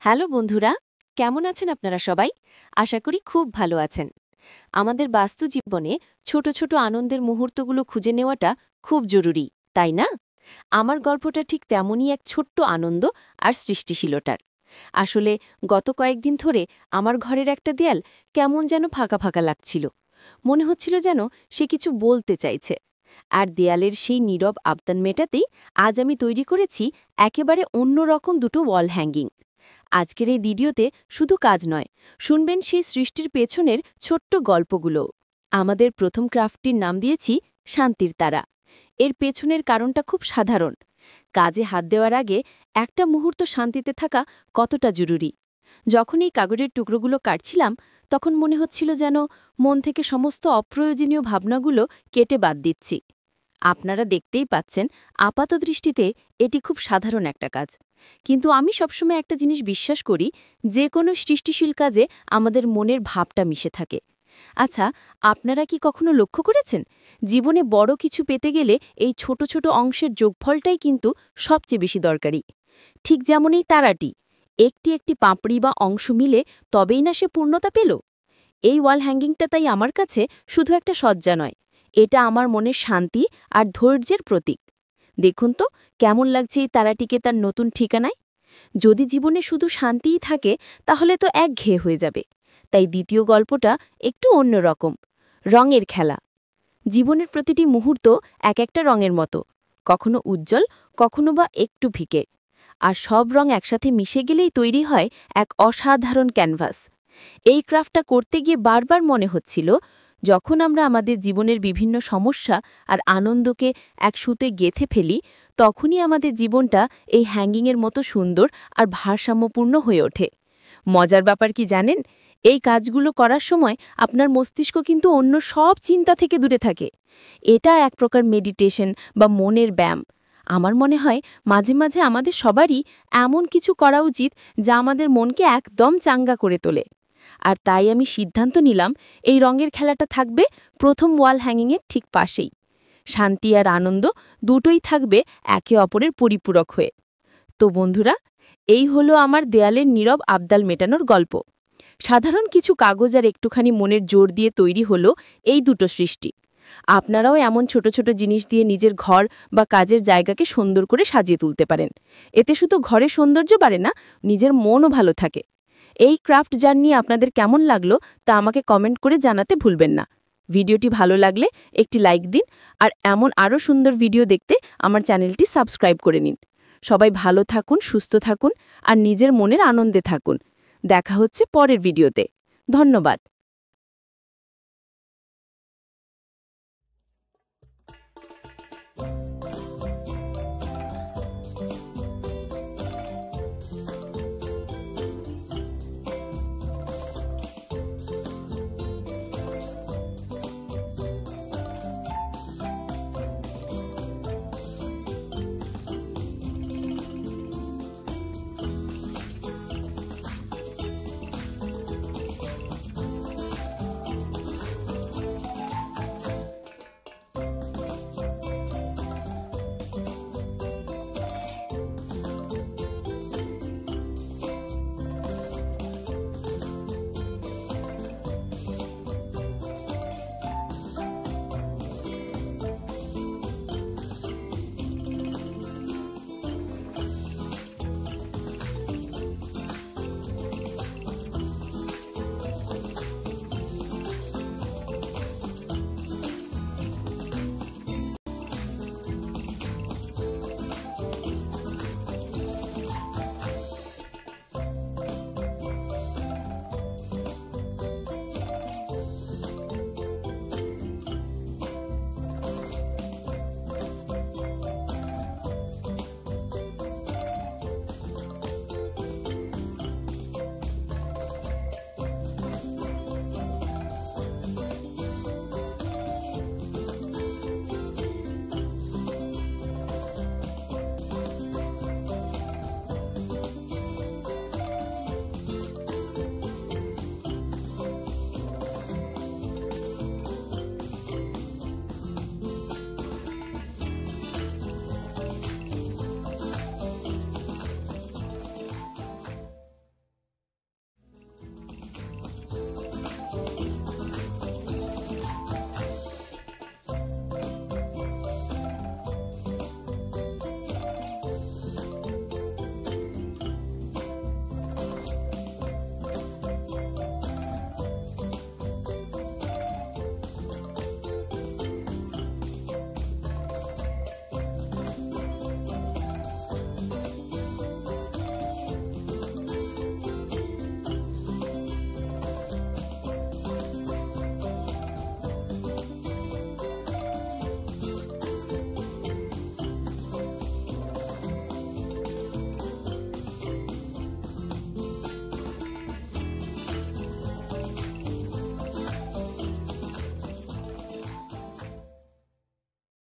Hello বন্ধুরা, কেমন আছেন আপনারা সবাই? আশা করি খুব ভালো আছেন। আমাদের বাস্তু জীবনে ছোট ছোট আনন্দের মুহূর্তগুলো খুঁজে নেওয়াটা খুব জরুরি, তাই না? আমার গল্পটা ঠিক তেমনই এক ছোট্ট আনন্দ আর সৃষ্টিশীলতার। আসলে গত কয়েকদিন ধরে আমার ঘরের একটা দেয়াল কেমন যেন ফাঁকা ফাঁকা লাগছিল। মনে হচ্ছিল যেন সে কিছু বলতে চাইছে। আর দেয়ালের সেই নীরব আবদান মেটাতেই আজ আমি তৈরি করেছি একেবারে অন্যরকম দুটো ওয়াল হ্যাঙ্গিং। আজকের এই ভিডিওতে শুধু কাজ নয়, শুনবেন সেই সৃষ্টির পেছনের ছোট্ট গল্পগুলো। আমাদের প্রথম ক্রাফটটির নাম দিয়েছি শান্তির তারা। এর পেছনের কারণটা খুব সাধারণ। কাজে হাত দেওয়ার আগে একটা মুহূর্ত শান্তিতে থাকা কতটা জরুরি। যখন এই কাগজের টুকরোগুলো কাটছিলাম, তখন মনে হচ্ছিল যেন মন থেকে সমস্ত অপ্রয়োজনীয় ভাবনাগুলো কেটে বাদ দিচ্ছি। আপনারা দেখতেই পাচ্ছেন, আপাত দৃষ্টিতে এটি খুব সাধারণ একটা কাজ। কিন্তু আমি সবসময় একটা জিনিস বিশ্বাস করি, যে কোনো সৃষ্টিশীল কাজে আমাদের মনের ভাবটা মিশে থাকে। আচ্ছা, আপনারা কি কখনো লক্ষ্য করেছেন, জীবনে বড় কিছু পেতে গেলে এই ছোট ছোট অংশের যোগফলটাই কিন্তু সবচেয়ে বেশি দরকারি। ঠিক যেমন এই তারাটি, একটি একটি পাপড়ি বা অংশ মিলে তবেই না সে পূর্ণতা পেল। এই ওয়াল হ্যাঙ্গিংটা তাই আমার কাছে শুধু একটা সজ্জা নয়, এটা আমার মনের শান্তি আর ধৈর্যের প্রতীক। দেখুন তো কেমন লাগছে এই তারাটিকে তার নতুন ঠিকানায়। যদি জীবনে শুধু শান্তিই থাকে, তাহলে তো একঘেয়ে হয়ে যাবে। তাই দ্বিতীয় গল্পটা একটু অন্যরকম, রঙের খেলা। জীবনের প্রতিটি মুহূর্ত এক একটা রঙের মতো, কখনো উজ্জ্বল, কখনো বা একটু ফিকে। আর সব রং একসাথে মিশে গেলেই তৈরি হয় এক অসাধারণ ক্যানভাস। এই ক্রাফটটা করতে গিয়ে বারবার মনে হচ্ছিল, যখন আমরা আমাদের জীবনের বিভিন্ন সমস্যা আর আনন্দকে এক সুতে গেঁথে ফেলি, তখনই আমাদের জীবনটা এই হ্যাঙ্গিংয়ের মতো সুন্দর আর ভারসাম্যপূর্ণ হয়ে ওঠে। মজার ব্যাপার কি জানেন, এই কাজগুলো করার সময় আপনার মস্তিষ্ক কিন্তু অন্য সব চিন্তা থেকে দূরে থাকে। এটা এক প্রকার মেডিটেশন বা মনের ব্যায়াম। আমার মনে হয় মাঝে মাঝে আমাদের সবারই এমন কিছু করা উচিত যা আমাদের মনকে একদম চাঙ্গা করে তোলে। আর তাই আমি সিদ্ধান্ত নিলাম, এই রঙের খেলাটা থাকবে প্রথম ওয়াল হ্যাঙ্গিংয়ের ঠিক পাশেই। শান্তি আর আনন্দ দুটোই থাকবে একে অপরের পরিপূরক হয়ে। তো বন্ধুরা, এই হলো আমার দেয়ালের নীরব আবদাল মেটানোর গল্প। সাধারণ কিছু কাগজ আর একটুখানি মনের জোর দিয়ে তৈরি হলো এই দুটো সৃষ্টি। আপনারাও এমন ছোট ছোট জিনিস দিয়ে নিজের ঘর বা কাজের জায়গাকে সুন্দর করে সাজিয়ে তুলতে পারেন। এতে শুধু ঘরের সৌন্দর্য বাড়ে না, নিজের মনও ভালো থাকে। এই ক্রাফট জার্নি আপনাদের কেমন লাগলো তা আমাকে কমেন্ট করে জানাতে ভুলবেন না। ভিডিওটি ভালো লাগলে একটি লাইক দিন, আর এমন আরও সুন্দর ভিডিও দেখতে আমার চ্যানেলটি সাবস্ক্রাইব করে নিন। সবাই ভালো থাকুন, সুস্থ থাকুন আর নিজের মনের আনন্দে থাকুন। দেখা হচ্ছে পরের ভিডিওতে। ধন্যবাদ।